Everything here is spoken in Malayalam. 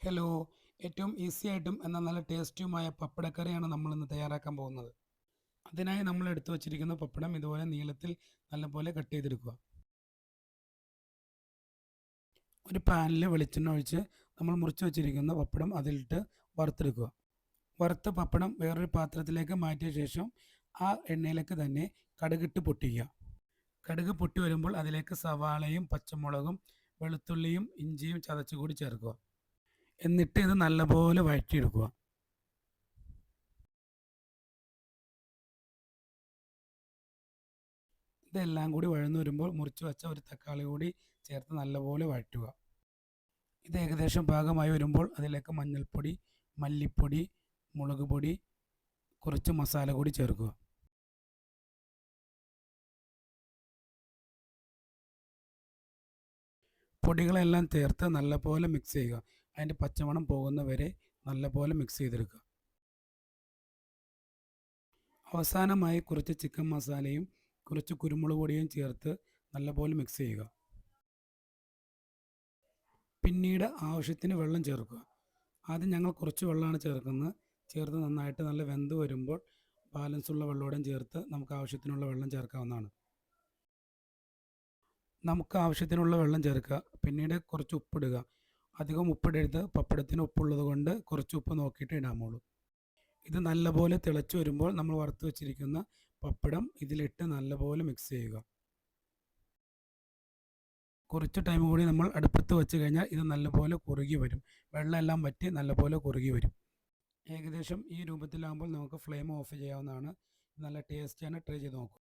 ഹലോ, ഏറ്റവും ഈസി ആയിട്ടും എന്നാൽ നല്ല ടേസ്റ്റിയുമായ പപ്പടക്കറിയാണ് നമ്മൾ ഇന്ന് തയ്യാറാക്കാൻ പോകുന്നത്. അതിനായി നമ്മൾ എടുത്തു വച്ചിരിക്കുന്ന പപ്പടം ഇതുപോലെ നീളത്തിൽ നല്ലപോലെ കട്ട് ചെയ്തെടുക്കുക. ഒരു പാനിൽ വെളിച്ചെണ്ണ ഒഴിച്ച് നമ്മൾ മുറിച്ച് വെച്ചിരിക്കുന്ന പപ്പടം അതിലിട്ട് വറുത്തെടുക്കുക. വറുത്ത പപ്പടം വേറൊരു പാത്രത്തിലേക്ക് മാറ്റിയ ശേഷം ആ എണ്ണയിലേക്ക് തന്നെ കടുകിട്ട് പൊട്ടിക്കുക. കടുക് പൊട്ടി വരുമ്പോൾ അതിലേക്ക് സവാളയും പച്ചമുളകും വെളുത്തുള്ളിയും ഇഞ്ചിയും ചതച്ചുകൂടി ചേർക്കുക. എന്നിട്ട് ഇത് നല്ലപോലെ വഴറ്റിയെടുക്കുക. ഇതെല്ലാം കൂടി വഴന്നു വരുമ്പോൾ മുറിച്ച് വെച്ച ഒരു തക്കാളി കൂടി ചേർത്ത് നല്ലപോലെ വഴറ്റുക. ഇത് ഏകദേശം പാകമായി വരുമ്പോൾ അതിലേക്ക് മഞ്ഞൾപ്പൊടി, മല്ലിപ്പൊടി, മുളക് പൊടി, കുറച്ച് മസാല കൂടി ചേർക്കുക. പൊടികളെല്ലാം ചേർത്ത് നല്ലപോലെ മിക്സ് ചെയ്യുക. അതിൻ്റെ പച്ചമണം പോകുന്ന വരെ നല്ലപോലെ മിക്സ് ചെയ്തെടുക്കുക. അവസാനമായി കുറച്ച് ചിക്കൻ മസാലയും കുറച്ച് കുരുമുളക് പൊടിയും ചേർത്ത് നല്ലപോലെ മിക്സ് ചെയ്യുക. പിന്നീട് ആവശ്യത്തിന് വെള്ളം ചേർക്കുക. ആദ്യം ഞങ്ങൾ കുറച്ച് വെള്ളമാണ് ചേർക്കുന്നത്. ചേർത്ത് നന്നായിട്ട് നല്ല വെന്ത് വരുമ്പോൾ ബാലൻസുള്ള വെള്ളത്തോടെ ചേർത്ത് നമുക്ക് ആവശ്യത്തിനുള്ള വെള്ളം ചേർക്കാവുന്നതാണ്. നമുക്ക് ആവശ്യത്തിനുള്ള വെള്ളം ചേർക്കുക. പിന്നീട് കുറച്ച് ഉപ്പിടുക. അധികം ഉപ്പിടരുത്, പപ്പടത്തിന് ഉപ്പുള്ളത് കൊണ്ട് കുറച്ച് ഉപ്പ് നോക്കിയിട്ട് ഇടാമുള്ളൂ. ഇത് നല്ലപോലെ തിളച്ച് വരുമ്പോൾ നമ്മൾ വറുത്ത് വെച്ചിരിക്കുന്ന പപ്പടം ഇതിലിട്ട് നല്ലപോലെ മിക്സ് ചെയ്യുക. കുറച്ച് ടൈം കൂടി നമ്മൾ അടുപ്പത്ത് വെച്ച് കഴിഞ്ഞാൽ ഇത് നല്ലപോലെ കുറുകി വരും. വെള്ളമെല്ലാം വറ്റി നല്ലപോലെ കുറുകി വരും. ഏകദേശം ഈ രൂപത്തിലാകുമ്പോൾ നമുക്ക് ഫ്ലെയിം ഓഫ് ചെയ്യാവുന്നതാണ്. നല്ല ടേസ്റ്റിയാണ്, ട്രൈ ചെയ്ത് നോക്കുക.